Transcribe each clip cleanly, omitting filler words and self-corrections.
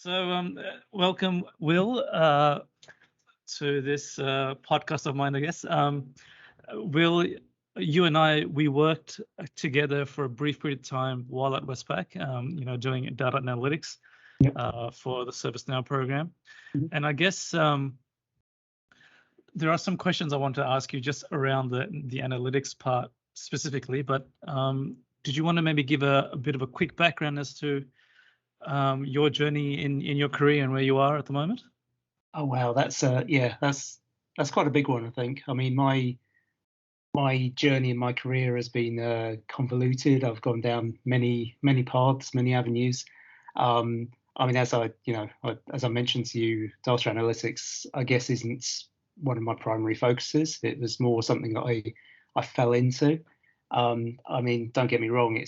Welcome, Will, to this podcast of mine, I guess. Will, you and we worked together for a brief period of time while at Westpac, doing data analytics for the ServiceNow program. Mm-hmm. And I guess there are some questions I want to ask you just around the analytics part specifically, but did you want to maybe give a bit of a quick background as to your journey in your career and where you are at the moment? Oh wow, that's quite a big one, I think. I mean, my journey in my career has been convoluted. I've gone down many paths, many avenues. I mean, as I mentioned to you, data analytics, I guess, isn't one of my primary focuses. It was more something that I fell into. I mean, don't get me wrong,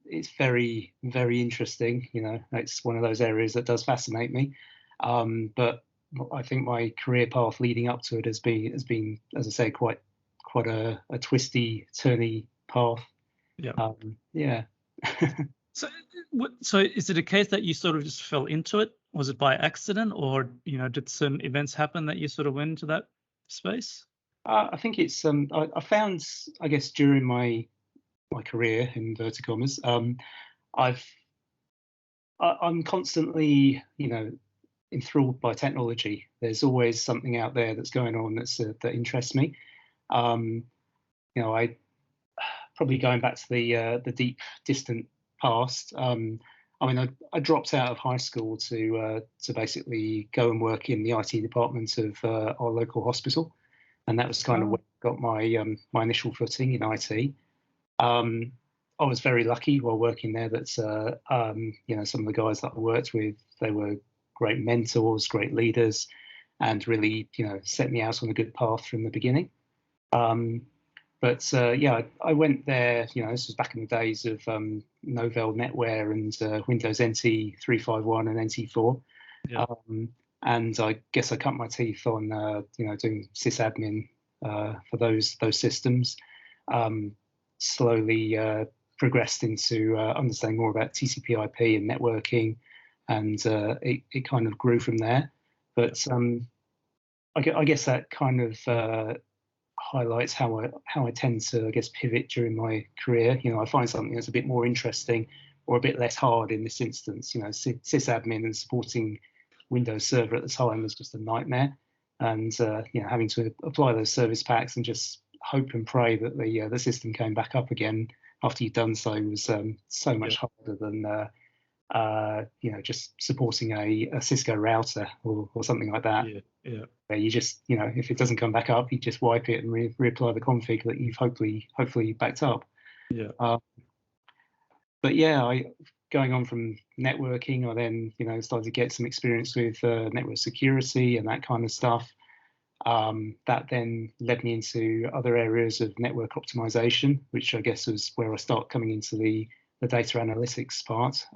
it's very, very interesting. It's one of those areas that does fascinate me. But I think my career path leading up to it has been, as I say, quite a twisty, turny path. Yeah. So is it a case that you sort of just fell into it? Was it by accident, or did certain events happen that you sort of went into that space? I think it's I found, I guess, during my career, in inverted commas, I'm constantly enthralled by technology. There's always something out there that's going on that interests me. I probably, going back to the deep, distant past. I mean, I dropped out of high school to basically go and work in the IT department of our local hospital, and that was kind of where I got my initial footing in IT. I was very lucky while working there that some of the guys that I worked with, they were great mentors, great leaders, and really set me out on a good path from the beginning. I went there. This was back in the days of Novell NetWare and Windows NT 351 and NT4. Yeah. And I guess I cut my teeth on doing sysadmin for those systems. Slowly progressed into understanding more about TCP/IP and networking, and it kind of grew from there. But I guess that kind of highlights how I tend to, I guess, pivot during my career. I find something that's a bit more interesting or a bit less hard in this instance. Sysadmin and supporting Windows Server at the time was just a nightmare, and having to apply those service packs and just hope and pray that the system came back up again after you'd done so was so much harder than just supporting a Cisco router or something like that. Yeah. Where you just if it doesn't come back up, you just wipe it and reapply the config that you've hopefully backed up. Yeah. Going on from networking, I then started to get some experience with network security and that kind of stuff. That then led me into other areas of network optimization, which I guess was where I start coming into the data analytics part.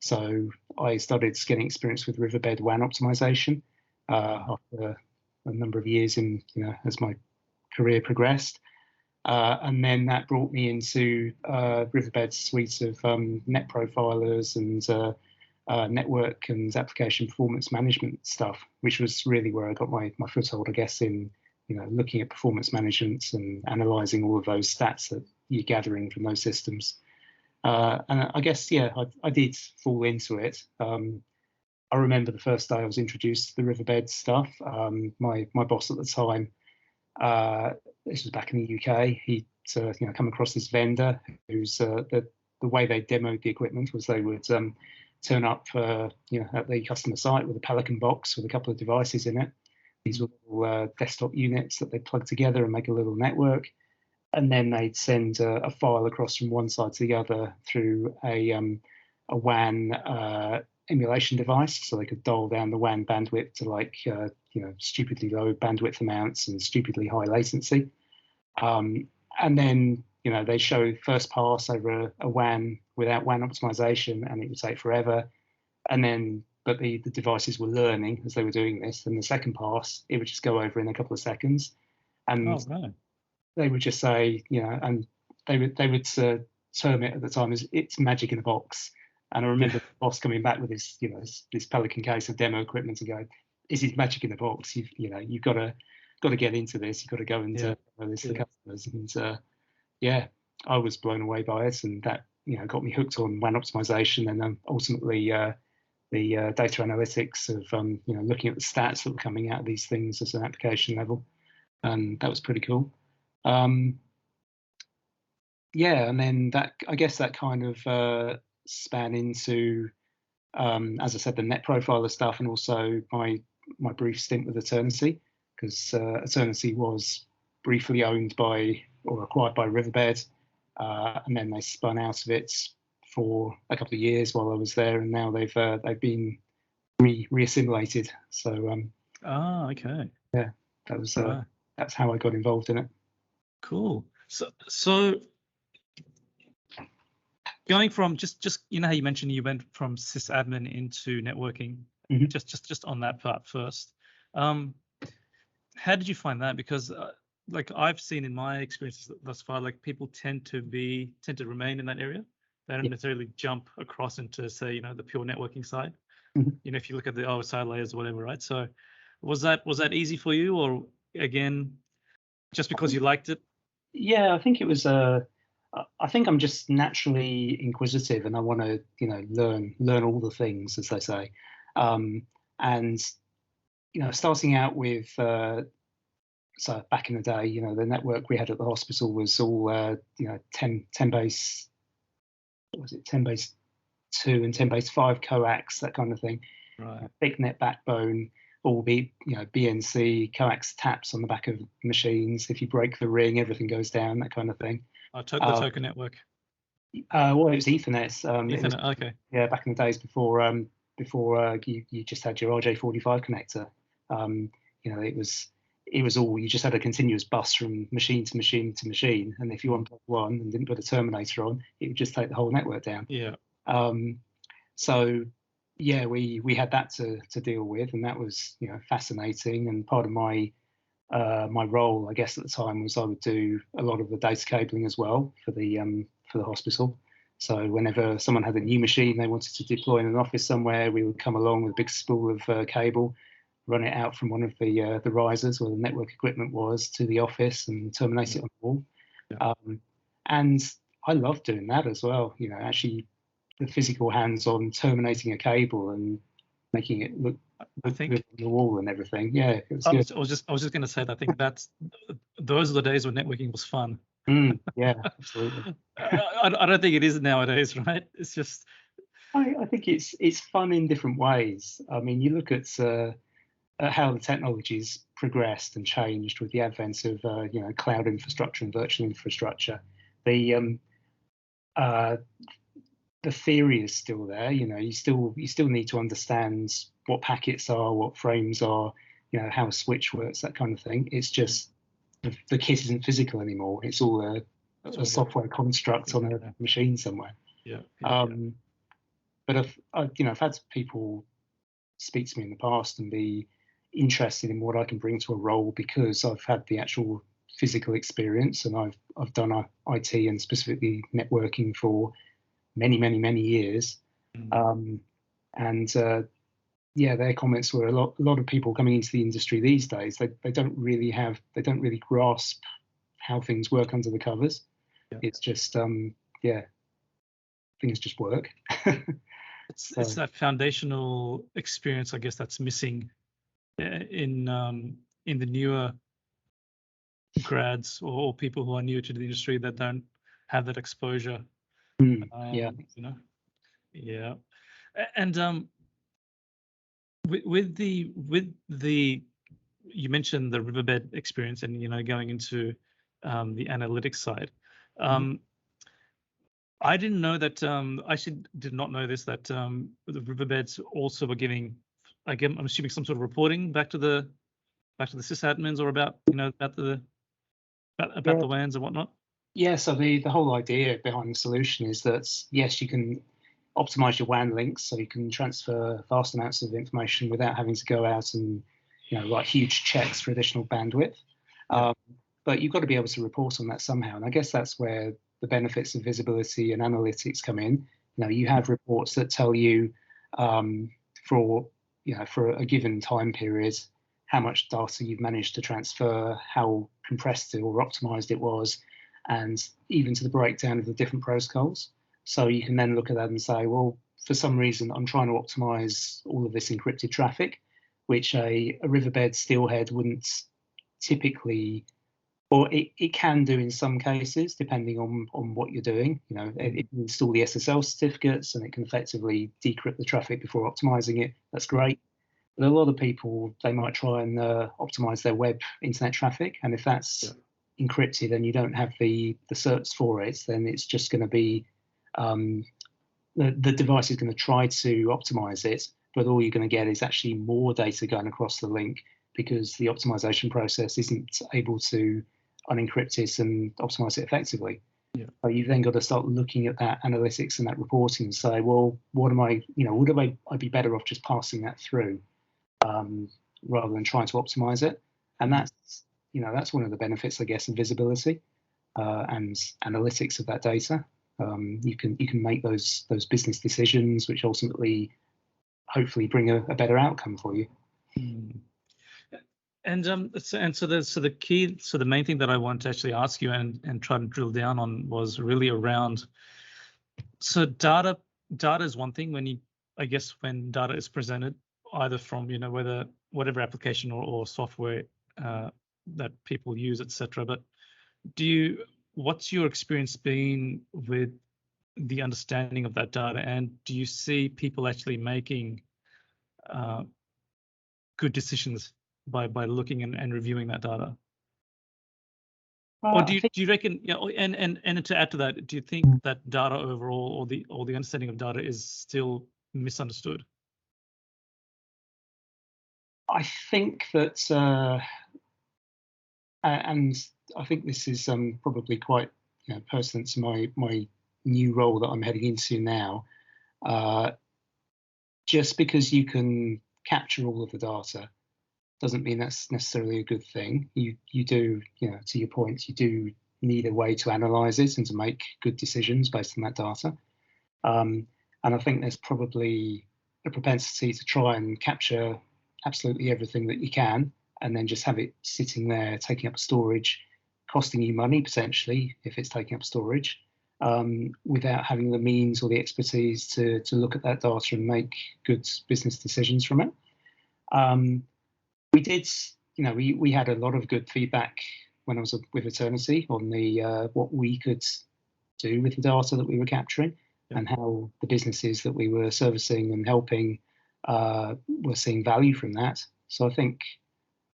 So I started getting experience with Riverbed WAN optimization after a number of years as my career progressed. And then that brought me into Riverbed's suite of net profilers and network and application performance management stuff, which was really where I got my foothold, I guess, in looking at performance management and analysing all of those stats that you're gathering from those systems. And I guess, I did fall into it. I remember the first day I was introduced to the Riverbed stuff. My boss at the time, this was back in the UK, he'd come across this vendor who's the way they demoed the equipment was they would turn up at the customer site with a Pelican box with a couple of devices in it. These were little desktop units that they'd plug together and make a little network. And then they'd send a file across from one side to the other through a WAN emulation device, so they could dial down the WAN bandwidth to stupidly low bandwidth amounts and stupidly high latency. And then they show first pass over a WAN without WAN optimization, and it would take forever. But the devices were learning as they were doing this. And the second pass, it would just go over in a couple of seconds. And they would just say, and they would term it at the time as it's magic in a box. And I remember the boss coming back with this, this Pelican case of demo equipment and going, "This is magic in the box. You've got to get into this. You've got to go and demo this to the customers." And I was blown away by it, and that got me hooked on WAN optimization, and then ultimately the data analytics of looking at the stats that were coming out of these things as an application level, and that was pretty cool. And then I guess that kind of span into, as I said, the net profiler stuff, and also my brief stint with Eternity, because Eternity was briefly owned by or acquired by Riverbed, and then they spun out of it for a couple of years while I was there, and now they've been reassimilated. So okay. Yeah, that was that's how I got involved in it. Cool. So going from just how you mentioned you went from sysadmin into networking, just on that part first. How did you find that? Because like I've seen in my experiences thus far, like people tend to remain in that area. They don't necessarily jump across into, say, the pure networking side. If you look at the OSI layers or whatever, right? So was that easy for you, or again, just because you liked it? Yeah, I think it was. I think I'm just naturally inquisitive, and I want to, learn all the things, as they say. And starting out with, so back in the day, the network we had at the hospital was all, 10 base. What was it? 10 base 2 and 10 base 5 coax, that kind of thing. Right. Thick net backbone, all BNC coax taps on the back of machines. If you break the ring, everything goes down. That kind of thing. The token network. Well, it was Ethernet. Ethernet. Okay. Yeah, back in the days before you just had your RJ45 connector. It was all, you just had a continuous bus from machine to machine to machine, and if you unplugged one and didn't put a terminator on, it would just take the whole network down. Yeah. So yeah, we had that to deal with, and that was fascinating. And part of my role, I guess, at the time was I would do a lot of the data cabling as well for the hospital. So whenever someone had a new machine they wanted to deploy in an office somewhere, we would come along with a big spool of cable, run it out from one of the risers where the network equipment was to the office, and terminate it on the wall. Yeah. And I love doing that as well. Actually, the physical hands-on terminating a cable and making it look good on the wall and everything. Yeah, it was good. I was just going to say that. I think those are the days when networking was fun. Yeah, absolutely. I don't think it is nowadays, right? It's just. I think it's fun in different ways. I mean, you look at how the technology's progressed and changed with the advent of cloud infrastructure and virtual infrastructure. The theory is still there. You still need to understand what packets are, what frames are, how a switch works, that kind of thing. It's just the kit isn't physical anymore. It's all a software construct on a machine somewhere. Yeah. But I've had people speak to me in the past and be interested in what I can bring to a role because I've had the actual physical experience, and I've done IT and specifically networking for many years. Their comments were a lot of people coming into the industry these days, they don't really grasp how things work under the covers. It's just things just work. It's that foundational experience, I guess, that's missing in the newer grads or people who are new to the industry that don't have that exposure. Yeah. And with the you mentioned the Riverbed experience and going into the analytics side. I didn't know that. I actually did not know this, that the Riverbeds also were giving, I'm assuming, some sort of reporting back to the sysadmins, or about the WANs and whatnot. Yeah, so the whole idea behind the solution is that, yes, you can optimize your WAN links, so you can transfer vast amounts of information without having to go out and write huge checks for additional bandwidth. But you've got to be able to report on that somehow, and I guess that's where the benefits of visibility and analytics come in. You have reports that tell you for a given time period how much data you've managed to transfer, how compressed or optimized it was, and even to the breakdown of the different protocols. So you can then look at that and say, well, for some reason, I'm trying to optimize all of this encrypted traffic, which a riverbed steelhead wouldn't typically, or it can do in some cases, depending on what you're doing. It can install the SSL certificates and it can effectively decrypt the traffic before optimizing it. That's great. But a lot of people, they might try and optimize their web internet traffic. And if that's encrypted and you don't have the certs for it, then it's just going to be, the device is going to try to optimize it, but all you're going to get is actually more data going across the link because the optimization process isn't able to unencrypt it and optimize it effectively. Yeah. So you've then got to start looking at that analytics and that reporting and say, well, would I be better off just passing that through rather than trying to optimize it? And that's one of the benefits, I guess, of visibility and analytics of that data. You can make those business decisions, which ultimately, hopefully, bring a better outcome for you. And so the main thing that I want to actually ask you and try to drill down on was really around. So data is one thing when data is presented either from whatever application or software that people use, etc. But what's your experience been with the understanding of that data, and do you see people actually making good decisions by looking and reviewing that data? Or do you reckon? And to add to that, do you think that data overall, or the understanding of data, is still misunderstood? I think that, and I think this is probably quite pertinent to my new role that I'm heading into now. Just because you can capture all of the data doesn't mean that's necessarily a good thing. You do, to your point, you do need a way to analyze it and to make good decisions based on that data. And I think there's probably a propensity to try and capture absolutely everything that you can, and then just have it sitting there taking up storage, costing you money potentially if it's taking up storage, without having the means or the expertise to look at that data and make good business decisions from it. We did, we had a lot of good feedback when I was with Eternity on what we could do with the data that we were capturing, and how the businesses that we were servicing and helping were seeing value from that. So I think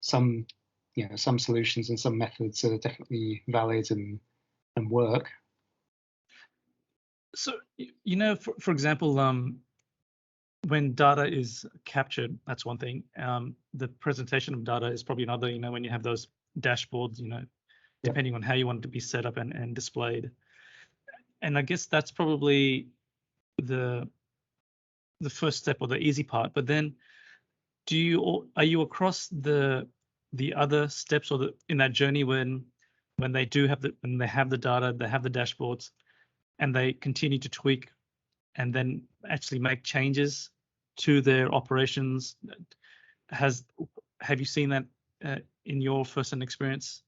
some solutions and some methods are definitely valid and work. So, for example, when data is captured, that's one thing. The presentation of data is probably another. When you have those dashboards, depending on how you want it to be set up and displayed. And I guess that's probably the first step or the easy part. But then, are you across the other steps or in that journey when they have the data, they have the dashboards, and they continue to tweak and then actually make changes to their operations? Have you seen that in your first-hand experience?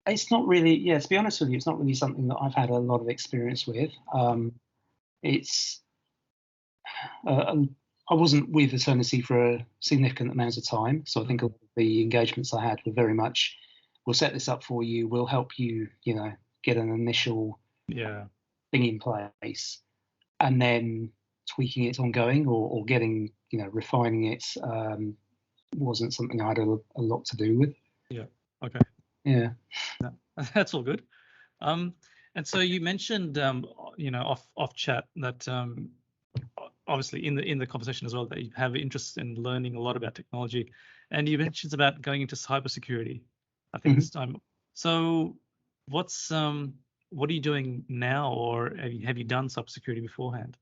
It's not really, to be honest with you, it's not really something that I've had a lot of experience with. I wasn't with Eternity for a significant amount of time, so I think a lot of the engagements I had were very much, we'll set this up for you, we'll help you, get an initial thing in place, and then tweaking it ongoing or getting, refining it wasn't something I had a lot to do with. Yeah. Okay. Yeah. No, that's all good. And so you mentioned, off chat that obviously in the conversation as well that you have interest in learning a lot about technology, and you mentioned about going into cybersecurity, I think this time. So what are you doing now, or have you done cybersecurity beforehand?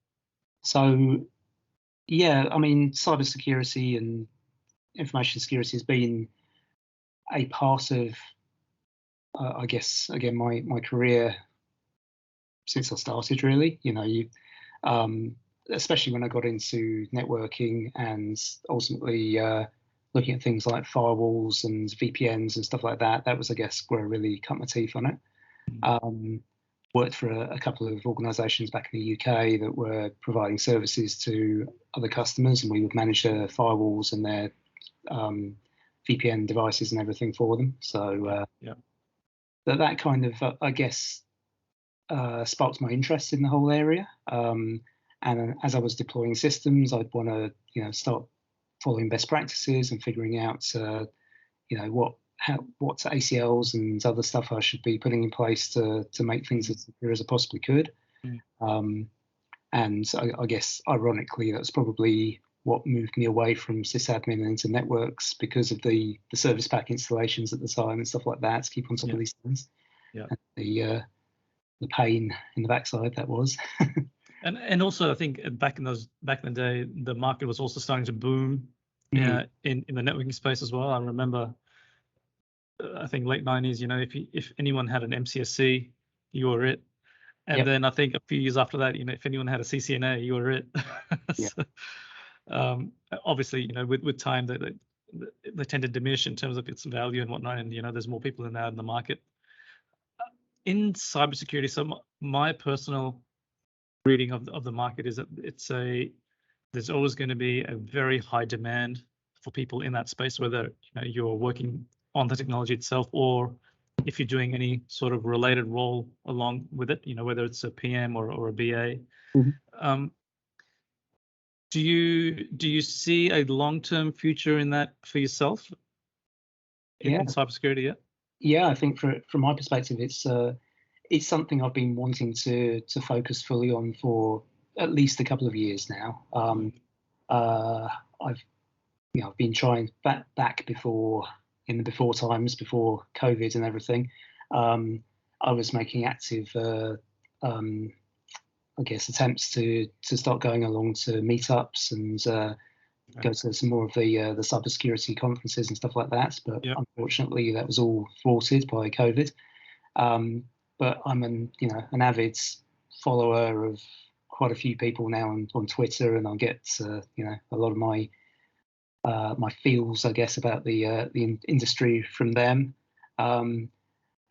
So, cybersecurity and information security has been a part of, I guess, again, my career since I started, really. especially when I got into networking and ultimately looking at things like firewalls and VPNs and stuff like that. That was, I guess, where I really cut my teeth on it. Worked for a couple of organisations back in the UK that were providing services to other customers, and we would manage their firewalls and their VPN devices and everything for them. So that kind of, I guess, sparked my interest in the whole area. And as I was deploying systems, I'd want to, start following best practices and figuring out, what ACLs and other stuff I should be putting in place to make things as secure as I possibly could. And I guess, ironically, that's probably what moved me away from sysadmin into networks, because of the service pack installations at the time and stuff like that to keep on top of these things. And the pain in the backside that was. and also, I think back in the day, the market was also starting to boom in the networking space as well. I remember, I think late 90s, if anyone had an MCSC, you were it. And then I think a few years after that, if anyone had a CCNA, you were it. So, obviously, with time, they tend to diminish in terms of its value and whatnot. And, there's more people than that in the market. In cybersecurity, so my personal reading of the market is that there's always going to be a very high demand for people in that space, whether you're working on the technology itself, or if you're doing any sort of related role along with it, whether it's a PM or a BA. Do you see a long-term future in that for yourself in cybersecurity? Yeah, I think from my perspective, it's something I've been wanting to focus fully on for at least a couple of years now. I've been trying back before, in the before times, before COVID and everything. I was making active, I guess, attempts to start going along to meetups and go to some more of the cybersecurity conferences and stuff like that. But unfortunately, that was all thwarted by COVID. But I'm an avid follower of quite a few people now on Twitter, and I'll get a lot of my feels, I guess, about the industry from them. And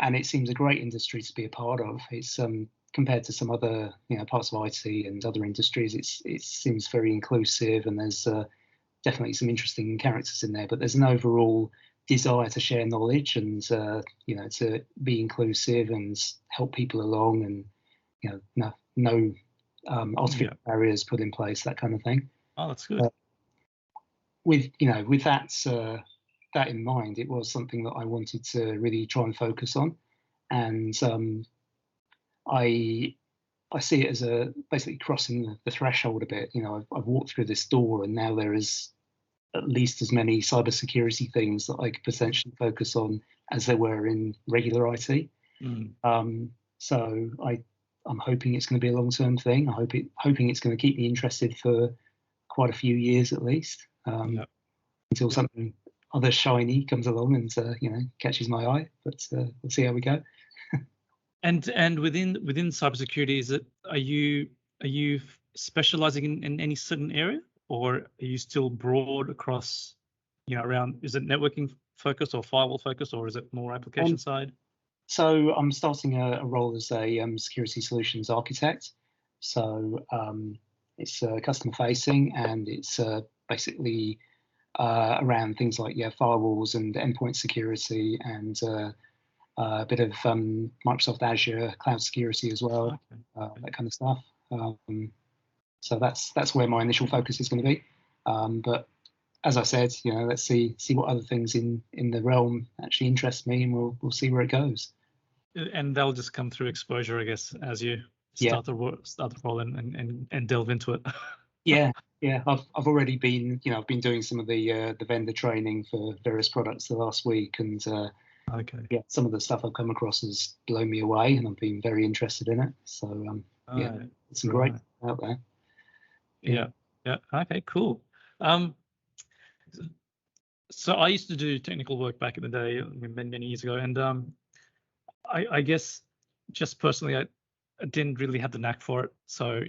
it seems a great industry to be a part of. It's compared to some other parts of IT and other industries, it seems very inclusive, and there's definitely some interesting characters in there. But there's an overall desire to share knowledge and to be inclusive and help people along, and no artificial barriers put in place, that kind of thing. Oh, that's good. With that in mind, it was something that I wanted to really try and focus on, and I see it as basically crossing the threshold a bit. I've walked through this door, and now there is at least as many cybersecurity things that I could potentially focus on as there were in regular IT. So I'm hoping it's going to be a long-term thing. Hoping it's going to keep me interested for quite a few years at least, until something other shiny comes along and catches my eye. But we'll see how we go. And within cybersecurity, are you specializing in any certain area, or are you still broad across, around? Is it networking focused or firewall focused, or is it more application side? So I'm starting a role as a security solutions architect. So it's customer facing, and it's basically around things like firewalls and endpoint security, and a bit of Microsoft Azure cloud security as well, that kind of stuff. So that's where my initial focus is going to be. But as I said, let's see what other things in the realm actually interest me, and we'll see where it goes. And they'll just come through exposure, I guess, as you start the role and delve into it. Yeah. I've already been, I've been doing some of the vendor training for various products the last week, and some of the stuff I've come across has blown me away, and I've been very interested in it. So it's some great out there. Yeah. Okay, cool. So I used to do technical work back in the day, many years ago, and I guess just personally, didn't really have the knack for it. So,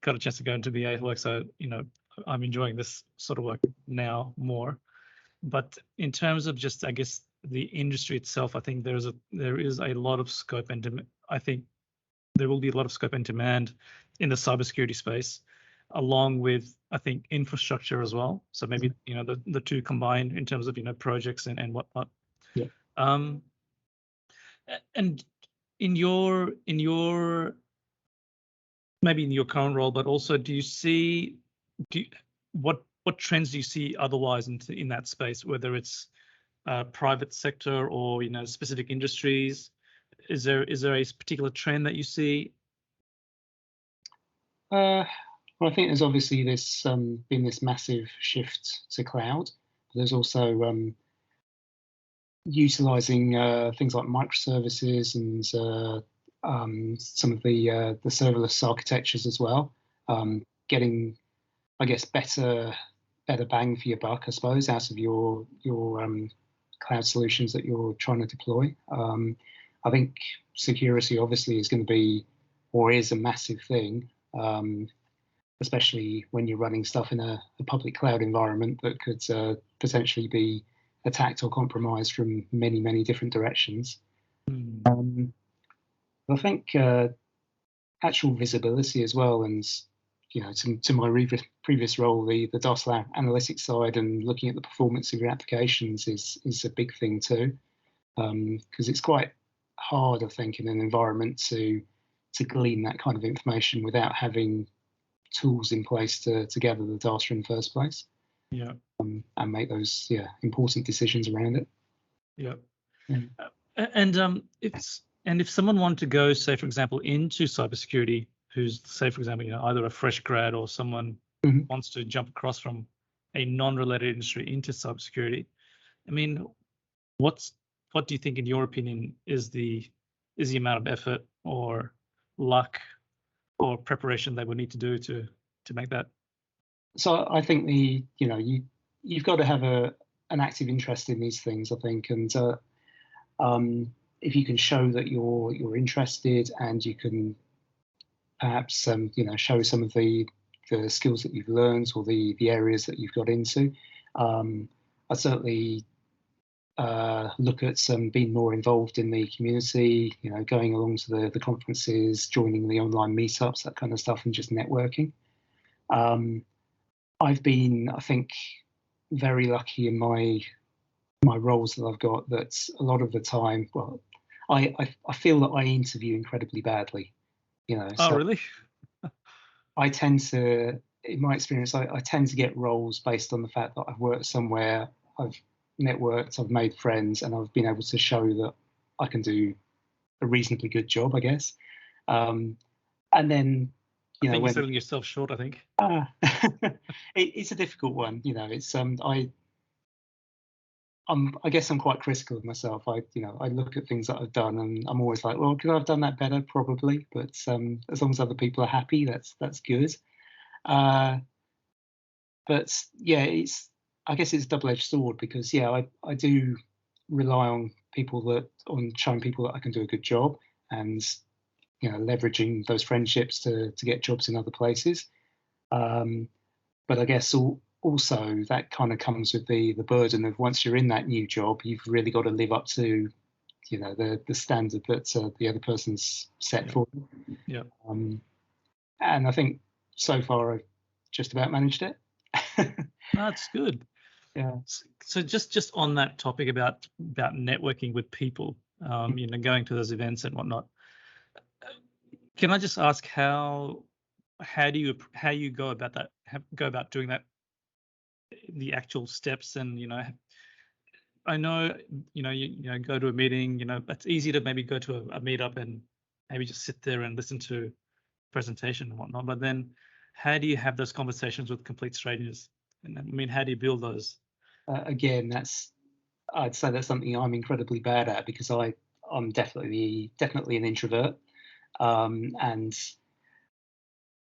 got a chance to go into BA work. So, I'm enjoying this sort of work now more. But in terms of just, I guess, the industry itself, I think there is a lot of scope and I think there will be a lot of scope and demand in the cybersecurity space, along with, I think, infrastructure as well. So maybe, the two combined in terms of, projects and whatnot. Yeah. And in your maybe in your current role, but also what trends do you see otherwise in that space, whether it's private sector or specific industries? Is there a particular trend that you see? Well, I think there's obviously been this massive shift to cloud. There's also utilizing things like microservices and some of the serverless architectures as well. Getting, I guess, better bang for your buck, I suppose, out of your cloud solutions that you're trying to deploy. I think security obviously is going to be, or is, a massive thing, especially when you're running stuff in a public cloud environment that could potentially be attacked or compromised from many, many different directions. I think actual visibility as well, and to my previous role, the DOS analytics side and looking at the performance of your applications is a big thing too, because it's quite hard, I think, in an environment to glean that kind of information without having tools in place to gather the data in the first place. Yeah. And make those important decisions around it. Yeah. And if someone wanted to go, say, for example, into cybersecurity, who's, say, for example, either a fresh grad or someone wants to jump across from a non-related industry into cybersecurity, I mean, what do you think, in your opinion, is the amount of effort or luck or preparation they would need to do to make that? So I think you've got to have an active interest in these things, I think, and if you can show that you're interested and you can perhaps show some of the skills that you've learned or the areas that you've got into, I certainly look at being more involved in the community, going along to the conferences, joining the online meetups, that kind of stuff, and just networking. I've been, I think, very lucky in my roles that I've got, that a lot of the time, well, I feel that I interview incredibly badly, Oh, so really? I tend to, in my experience, I tend to get roles based on the fact that I've worked somewhere, I've networked, I've made friends, and I've been able to show that I can do a reasonably good job, I guess. And then, I think you're selling yourself short, I think. It's a difficult one, it's I guess I'm quite critical of myself. I look at things that I've done and I'm always like, well, could I have done that better? Probably, but as long as other people are happy, that's good. But yeah, I guess it's a double-edged sword, because I do rely on showing people that I can do a good job, and leveraging those friendships to get jobs in other places. But I guess also that kind of comes with the burden of, once you're in that new job, you've really got to live up to the standard that the other person's set for you. Yeah. And I think so far I've just about managed it. That's good. Yeah. So just on that topic about networking with people, going to those events and whatnot, can I just ask how you go about that? Go about doing that, the actual steps, and I know you go to a meeting. It's easy to maybe go to a meetup and maybe just sit there and listen to presentation and whatnot. But then, how do you have those conversations with complete strangers? And I mean, how do you build those? Again, I'd say that's something I'm incredibly bad at, because I'm definitely an introvert, and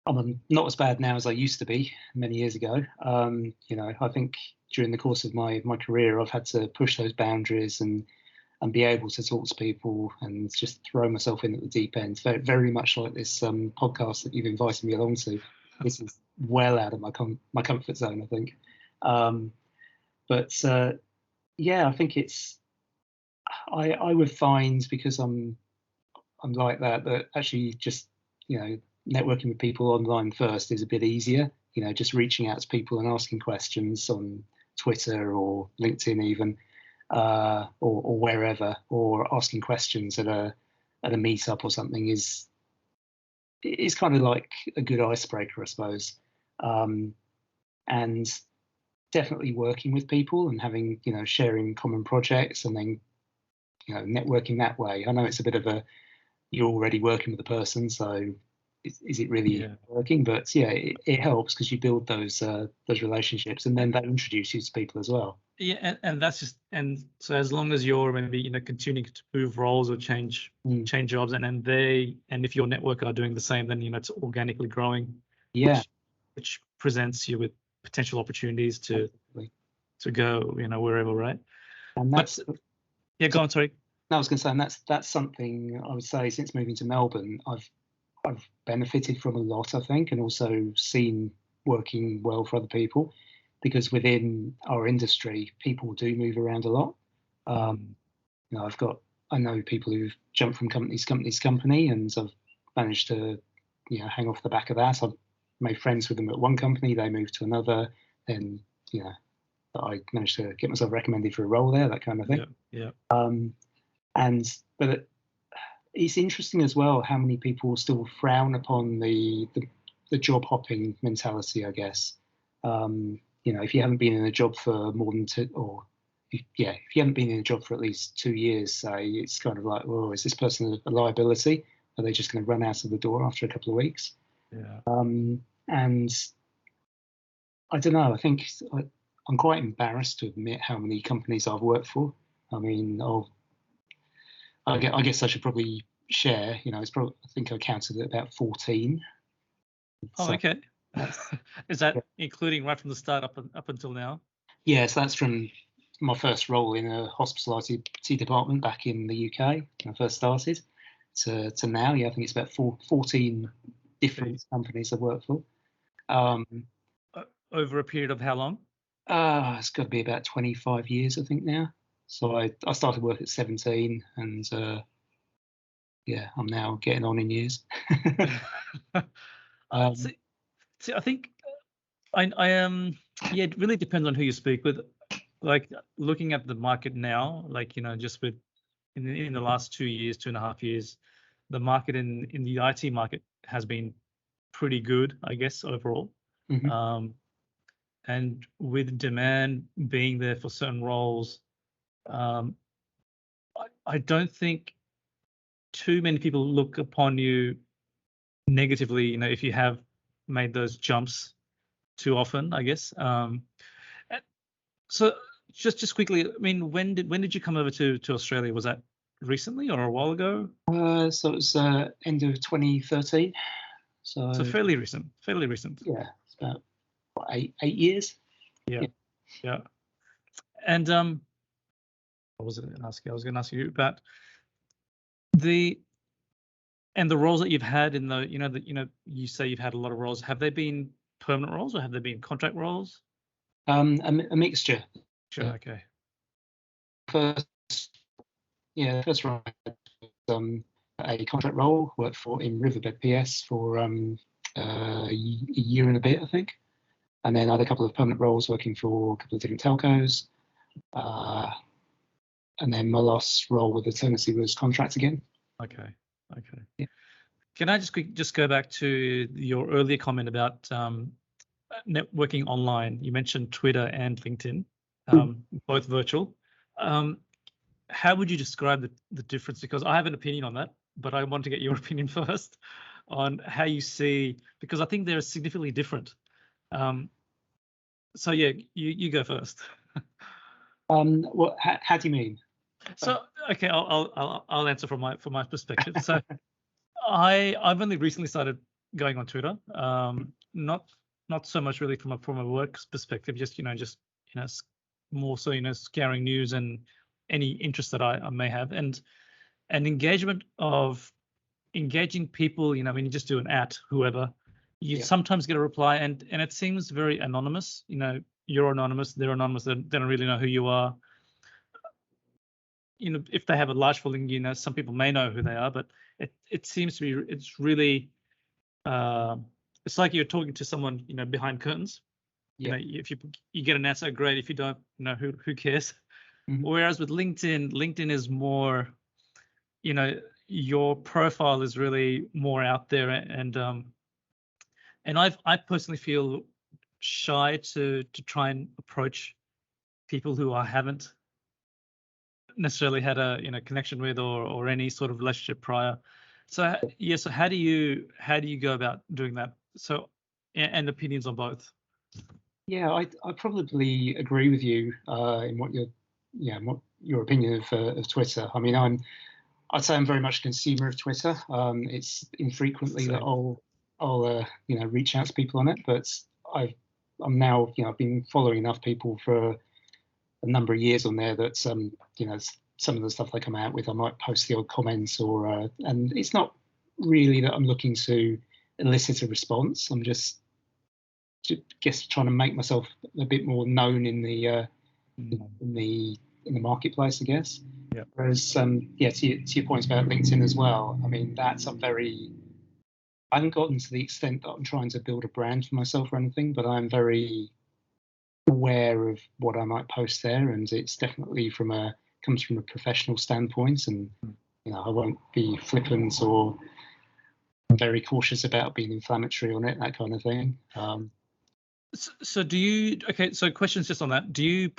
I'm not as bad now as I used to be many years ago. I think during the course of my career, I've had to push those boundaries and and be able to talk to people and just throw myself in at the deep end. Very, very much like this podcast that you've invited me along to. This is well out of my comfort zone, I think. But yeah, I think it's. I would find, because I'm like that actually just networking with people online first is a bit easier. Just reaching out to people and asking questions on Twitter or LinkedIn even. Or wherever, or asking questions at a meetup or something is kind of like a good icebreaker, I suppose. And definitely working with people and having sharing common projects and then networking that way. I know it's a bit of you're already working with the person, so is it really working? But yeah, it helps because you build those relationships, and then that introduces you to people as well. Yeah, and that's just, and so as long as you're maybe continuing to move roles or change jobs, and if your network are doing the same, then it's organically growing. Yeah, which presents you with potential opportunities to go wherever, right? And that's go on. Sorry. No, I was going to say, and that's something I would say since moving to Melbourne, I've benefited from a lot, I think, and also seen working well for other people, because within our industry, people do move around a lot. I know people who've jumped from company to company, and I've managed to, hang off the back of that. I've made friends with them at one company, they moved to another, then, I managed to get myself recommended for a role there, that kind of thing. Yeah. But it's interesting as well how many people still frown upon the job hopping mentality, I guess. If you haven't been in a job for more than if you haven't been in a job for at least 2 years, say, it's kind of like, oh, is this person a liability? Are they just going to run out of the door after a couple of weeks? Yeah. And I don't know. I think I'm quite embarrassed to admit how many companies I've worked for. I mean, I guess I should probably share. It's probably, I think I counted at about 14. Oh, okay. Is that including right from the start up until now? Yeah, so that's from my first role in a hospitality department back in the UK when I first started to now. Yeah, I think it's about 14 different companies I've worked for. Over a period of how long? It's got to be about 25 years, I think, now. So I started work at 17, and I'm now getting on in years. See, I think I it really depends on who you speak with. Like, looking at the market now, like just with in the last 2 years, 2.5 years, the market in the IT market has been pretty good, I guess, overall. Mm-hmm. And with demand being there for certain roles, I don't think too many people look upon you negatively, if you have made those jumps too often, I guess. So just quickly, I mean, when did you come over to Australia? Was that recently or a while ago? So it was end of 2013. So fairly recent. Yeah, it's about 8 years. Yeah. And what was it going to ask you? I was going to ask you about the roles that you've had in the, you say you've had a lot of roles. Have they been permanent roles or have they been contract roles? A mixture. Sure. Okay. First role, a contract role, worked in Riverbed PS for a year and a bit, I think. And then I had a couple of permanent roles working for a couple of different telcos. And then my last role with Eternity was contract again. Okay. Yeah. Can I just go back to your earlier comment about networking online? You mentioned Twitter and LinkedIn, both virtual. How would you describe the difference? Because I have an opinion on that, but I want to get your opinion first on how you see, because I think they're significantly different. So yeah, you go first. What? How do you mean? So okay, I'll answer from my perspective. So I've only recently started going on Twitter. Not so much really from a work perspective, just more so scouring news and any interest that I may have, and engaging people, you know, when you just do an whoever, you sometimes get a reply, and it seems very anonymous. You know, you're anonymous, they're anonymous, they don't really know who you are. You know, if they have a large following, you know, some people may know who they are, but it seems to be, it's really, it's like you're talking to someone, you know, behind curtains. You know, if you get an answer, great. If you don't, you know, who cares? Whereas with LinkedIn is more, you know, your profile is really more out there, and I personally feel shy to try and approach people who I haven't necessarily had a, you know, connection with or any sort of relationship prior. So yeah, so how do you go about doing that? So and opinions on both. Yeah, I probably agree with you in what your opinion of Twitter. I mean, I'd say I'm very much a consumer of Twitter. It's infrequently that I'll you know, reach out to people on it, but I'm now, you know, I've been following enough people for a number of years on there that you know, some of the stuff they come out with, I might post the odd comments or and it's not really that I'm looking to elicit a response. I'm just trying to make myself a bit more known in the marketplace, I guess. Yeah. Whereas, yeah, to your point about LinkedIn as well. I mean, I haven't gotten to the extent that I'm trying to build a brand for myself or anything, but I'm very aware of what I might post there, and it's definitely comes from a professional standpoint, and you know, I won't be flippant or I'm very cautious about being inflammatory on it, that kind of thing. So do you, okay, so questions just on that. Do you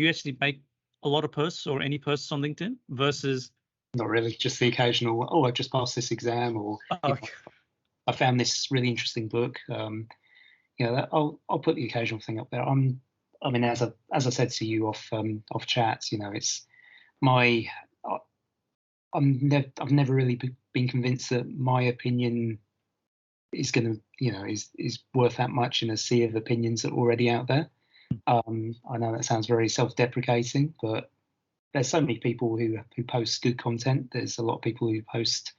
actually make a lot of posts or any posts on LinkedIn versus? Not really, just the occasional, oh, I've just passed this exam, or you know, I found this really interesting book. You know, I'll put the occasional thing up there. I mean, as I said to you off chat, you know, it's I've never really been convinced that my opinion is going to, you know, is worth that much in a sea of opinions that are already out there. I know that sounds very self-deprecating, but there's so many people who post good content. There's a lot of people who post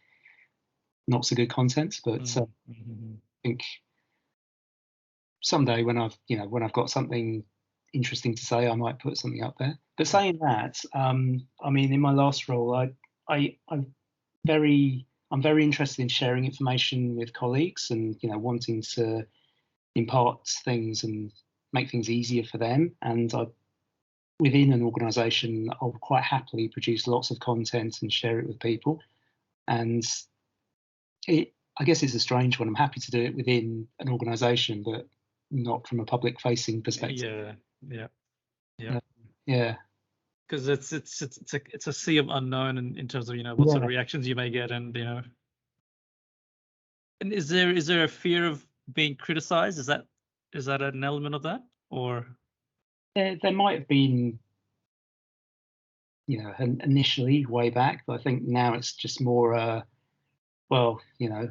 not so good content, but I think someday when I've got something interesting to say, I might put something up there. But saying that, I mean, in my last role, I'm very interested in sharing information with colleagues, and you know, wanting to impart things and make things easier for them. And within an organisation, I'll quite happily produce lots of content and share it with people. And I guess it's a strange one. I'm happy to do it within an organisation, but not from a public-facing perspective. Yeah. Because it's a sea of unknown in terms of, you know, what sort of reactions you may get, and you know. And is there a fear of being criticized? Is that an element of that, or? There might have been, you know, initially way back, but I think now it's just more, well, you know,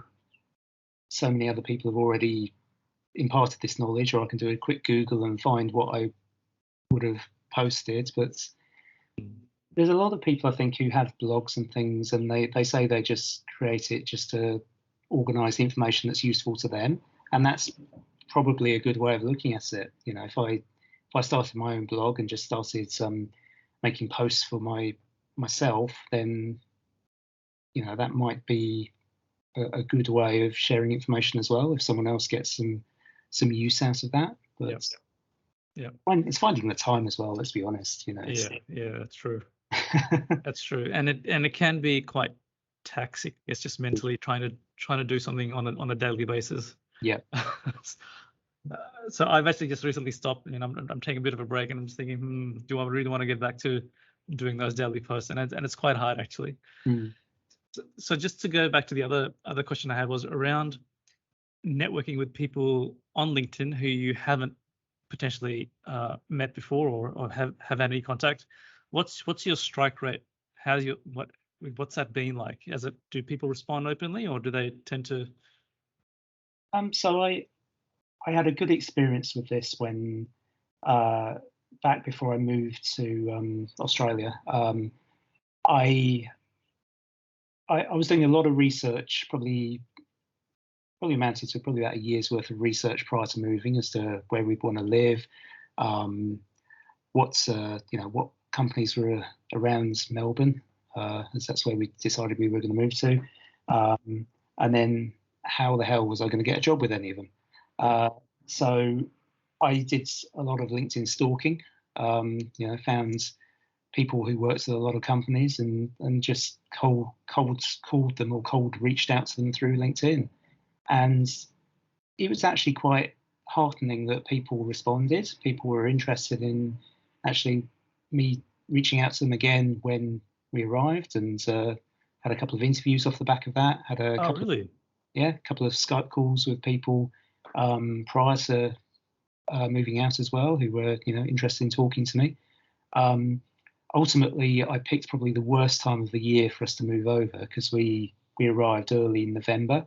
so many other people have already imparted this knowledge, or I can do a quick Google and find what I would have posted. But there's a lot of people, I think, who have blogs and things, and they say they just create it just to organize the information that's useful to them, and that's probably a good way of looking at it. You know, if I started my own blog and just started making posts for myself, then you know, that might be a good way of sharing information as well, if someone else gets some use out of that. But it's finding the time as well, let's be honest, you know. That's true. That's true. And it can be quite taxing. It's just mentally trying to do something on a daily basis. So I've actually just recently stopped, and I'm taking a bit of a break, and I'm just thinking, do I really want to get back to doing those daily posts? And it's quite hard, actually. So just to go back to the other question I had, was around networking with people on LinkedIn who you haven't potentially met before, or have had any contact. What's your strike rate? What's that been like? Do people respond openly, or do they tend to? So I had a good experience with this when back before I moved to Australia, I was doing a lot of research, probably amounted to probably about a year's worth of research prior to moving as to where we'd want to live, what companies were around Melbourne, as that's where we decided we were going to move to, and then how the hell was I going to get a job with any of them? So I did a lot of LinkedIn stalking, found people who worked at a lot of companies and just cold called them or cold reached out to them through LinkedIn. And it was actually quite heartening that people responded. People were interested in actually me reaching out to them again when we arrived, and had a couple of interviews off the back of that. Had a couple of Skype calls with people prior to moving out as well, who were interested in talking to me. Ultimately, I picked probably the worst time of the year for us to move over, because we arrived early in November,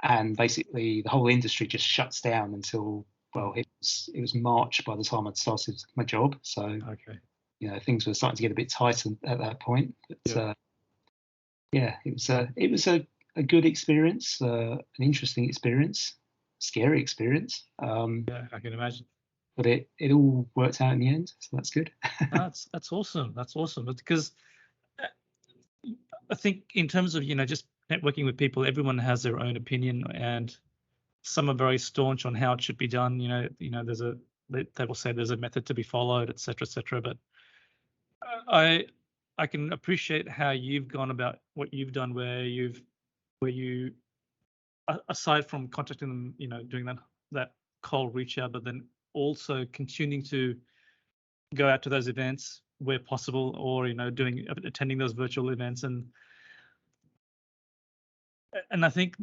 and basically the whole industry just shuts down until, well, it was March by the time I'd started my job. So things were starting to get a bit tight at that point. But it was a good experience, an interesting experience, scary experience. I can imagine. But it all worked out in the end, so that's good. That's awesome. That's awesome. Because I think in terms of just networking with people, everyone has their own opinion, and some are very staunch on how it should be done. They will say there's a method to be followed, etc., etc. But I can appreciate how you've gone about what you've done, where you aside from contacting them, doing that cold reach out, but then also continuing to go out to those events where possible, or attending those virtual events, and I think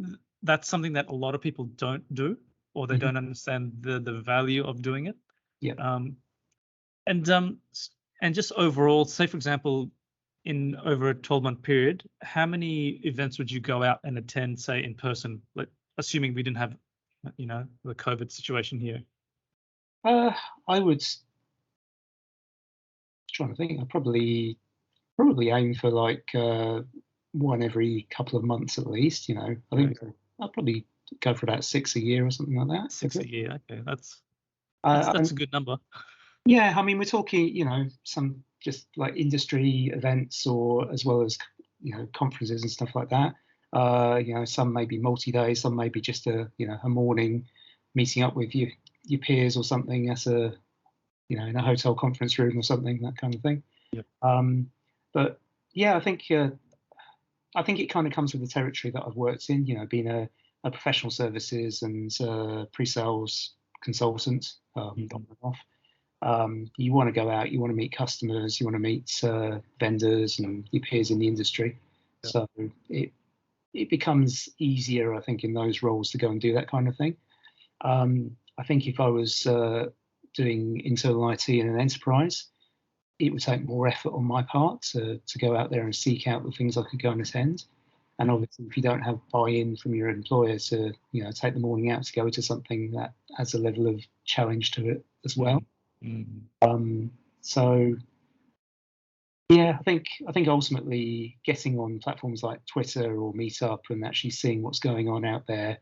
that's something that a lot of people don't do, or they don't understand the value of doing it. And just overall, say for example, in over a 12-month period, how many events would you go out and attend, say in person, like assuming we didn't have the COVID situation here? I would, trying to think, I probably aim for like one every couple of months at least. I think I'll probably go for about 6 a year or something like that. 6 a year, okay, that's a good number. Yeah, I mean, we're talking, some just like industry events, or as well as conferences and stuff like that. Some may be multi-day, some may be just a morning meeting up with your peers or something at a in a hotel conference room or something, that kind of thing. But yeah, I think it kind of comes with the territory that I've worked in. Being a professional services and pre-sales consultant on and off. You want to go out, you want to meet customers, you want to meet vendors and your peers in the industry. So it becomes easier, I think, in those roles to go and do that kind of thing. I think if I was doing internal IT in an enterprise, it would take more effort on my part to go out there and seek out the things I could go and attend. And obviously, if you don't have buy-in from your employer to take the morning out to go to something, that adds a level of challenge to it as well. So yeah, I think ultimately getting on platforms like Twitter or Meetup and actually seeing what's going on out there,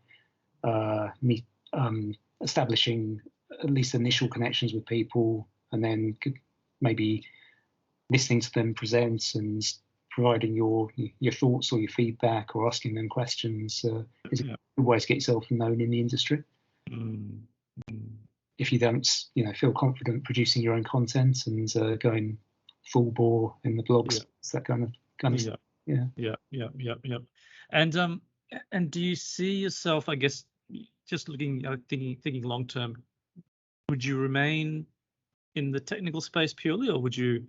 establishing at least initial connections with people, and then maybe listening to them present and providing your thoughts or your feedback or asking them questions is a good way to get yourself known in the industry. If you don't, feel confident producing your own content and going full bore in the blogs, that kind of stuff. Yeah. And do you see yourself, I guess, just looking, thinking long term, would you remain in the technical space purely, or would you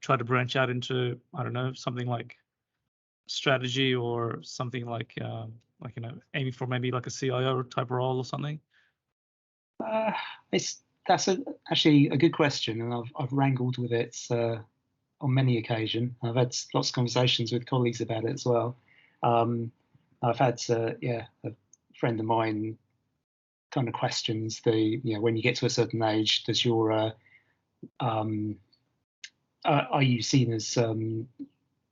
try to branch out into, I don't know, something like strategy or something like aiming for maybe like a CIO type role or something? That's actually a good question, and I've wrangled with it on many occasions. I've had lots of conversations with colleagues about it as well. I've had a friend of mine kind of questions when you get to a certain age, does your are you seen as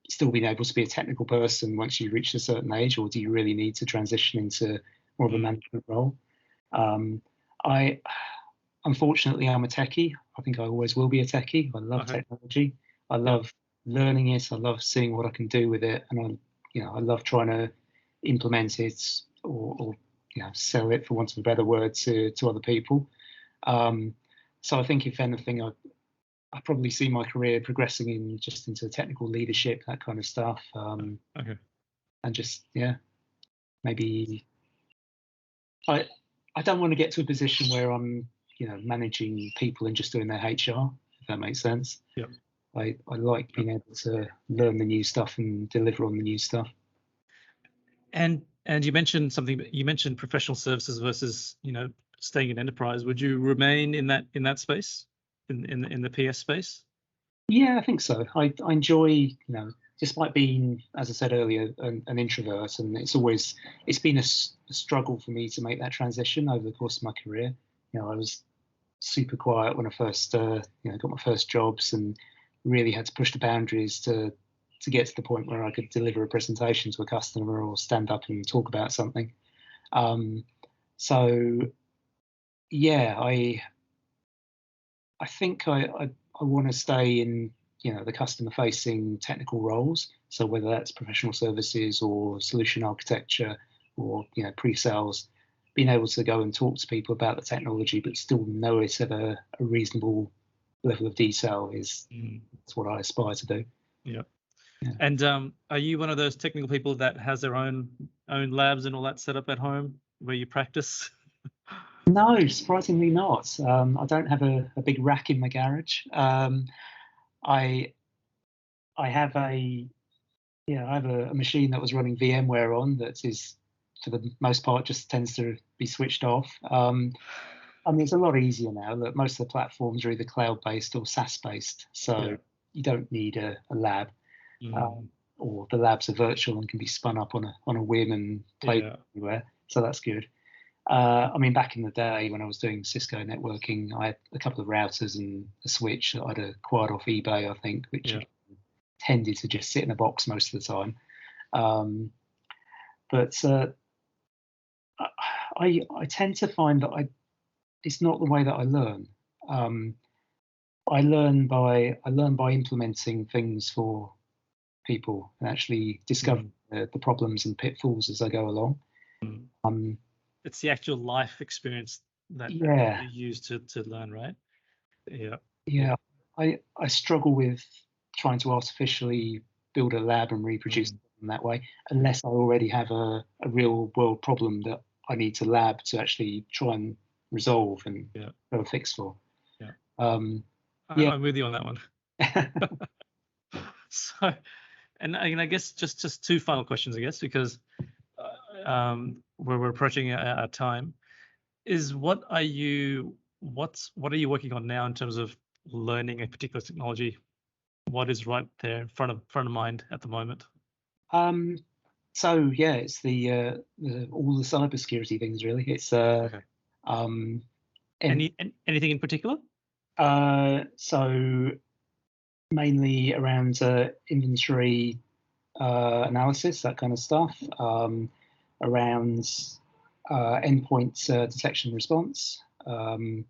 still being able to be a technical person once you reach a certain age, or do you really need to transition into more of a management role? Unfortunately, I'm a techie. I think I always will be a techie. I love technology. I love learning it. I love seeing what I can do with it, and I love trying to implement it or sell it, for want of a better word, to other people. So I think, if anything, I probably see my career progressing into technical leadership, that kind of stuff. And just maybe I don't want to get to a position where I'm managing people and just doing their HR, if that makes sense. Yeah. I like being able to learn the new stuff and deliver on the new stuff. And you mentioned something. You mentioned professional services versus staying in enterprise. Would you remain in that space, in the PS space? Yeah, I think so. I enjoy, despite being, as I said earlier, an introvert, and it's been a struggle for me to make that transition over the course of my career. I was super quiet when I first got my first jobs, and really had to push the boundaries to get to the point where I could deliver a presentation to a customer or stand up and talk about something. So yeah, I think I want to stay in the customer facing technical roles. So whether that's professional services or solution architecture or pre-sales, being able to go and talk to people about the technology but still know it at a reasonable level of detail that's what I aspire to do. Yeah. And are you one of those technical people that has their own labs and all that set up at home where you practice? No, surprisingly not. I don't have a big rack in my garage. I have a machine that was running VMware on that is, for the most part, just tends to be switched off. It's a lot easier now that most of the platforms are either cloud-based or SaaS-based, so you don't need a lab, or the labs are virtual and can be spun up on a whim and played anywhere. So that's good. Back in the day when I was doing Cisco networking, I had a couple of routers and a switch that I'd acquired off eBay, I think, which tended to just sit in a box most of the time. But I tend to find that it's not the way that I learn. I learn by implementing things for people and actually discovering the problems and pitfalls as I go along. It's the actual life experience that you use to learn, right? Yeah. I struggle with trying to artificially build a lab and reproduce it in that way, unless I already have a real world problem that I need to lab to actually try and resolve and have a fix for. I'm with you on that one. So, and I guess just two final questions, I guess, because we're approaching our time. Is what are you working on now in terms of learning a particular technology? What is right there in front of mind at the moment? So yeah, it's the all the cybersecurity things really. It's anything in particular? So mainly around inventory analysis, that kind of stuff, around endpoint detection and response, and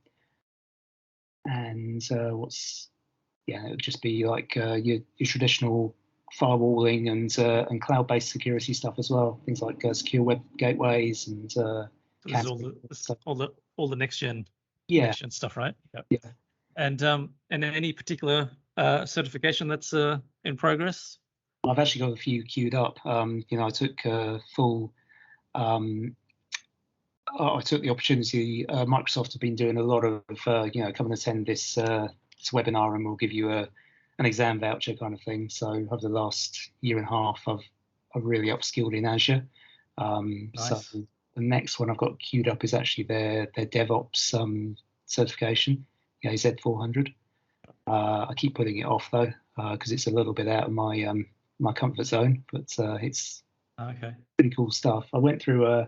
it would just be like your traditional firewalling and cloud-based security stuff as well. Things like secure web gateways and all the next gen stuff, right? Yeah. And any particular certification that's in progress? I've actually got a few queued up. I took full. I took the opportunity. Microsoft have been doing a lot of, come and attend this webinar, and we'll give you an exam voucher kind of thing. So over the last year and a half, I've really upskilled in Azure. Nice. So the next one I've got queued up is actually their DevOps certification, the AZ400. I keep putting it off though, because it's a little bit out of my comfort zone, but it's pretty cool stuff. I went through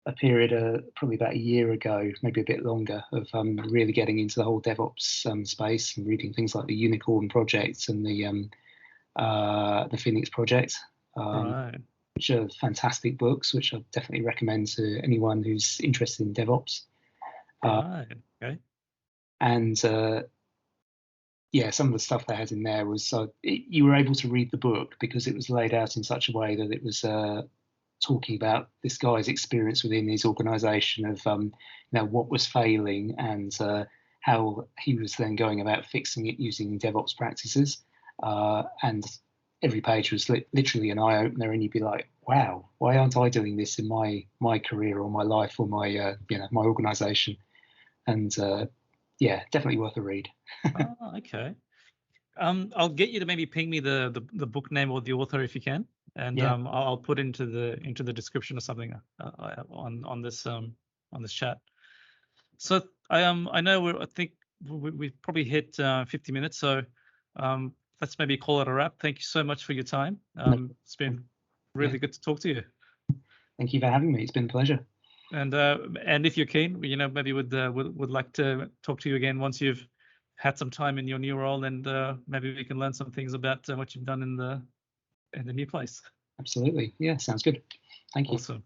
a period, probably about a year ago, maybe a bit longer, of really getting into the whole DevOps space and reading things like the Unicorn Project and the Phoenix Project, Right. which are fantastic books, which I definitely recommend to anyone who's interested in DevOps. Right. Okay. And yeah, some of the stuff they had in there was you were able to read the book because it was laid out in such a way that it was talking about this guy's experience within his organization of what was failing and how he was then going about fixing it using DevOps practices. And every page was literally an eye opener, and you'd be like, wow, why aren't I doing this in my career or my life or my my organization? And yeah, definitely worth a read. Oh, okay. I'll get you to maybe ping me the book name or the author if you can, and Yeah. I'll put into the description or something on this chat. So I know I think we've probably hit 50 minutes, so let's maybe call it a wrap. Thank you so much for your time. It's been really good to talk to you. Thank you for having me. It's been a pleasure. And if you're keen, maybe would like to talk to you again once you've had some time in your new role, and maybe we can learn some things about what you've done in the new place. Absolutely. Yeah, sounds good. Thank you. Awesome.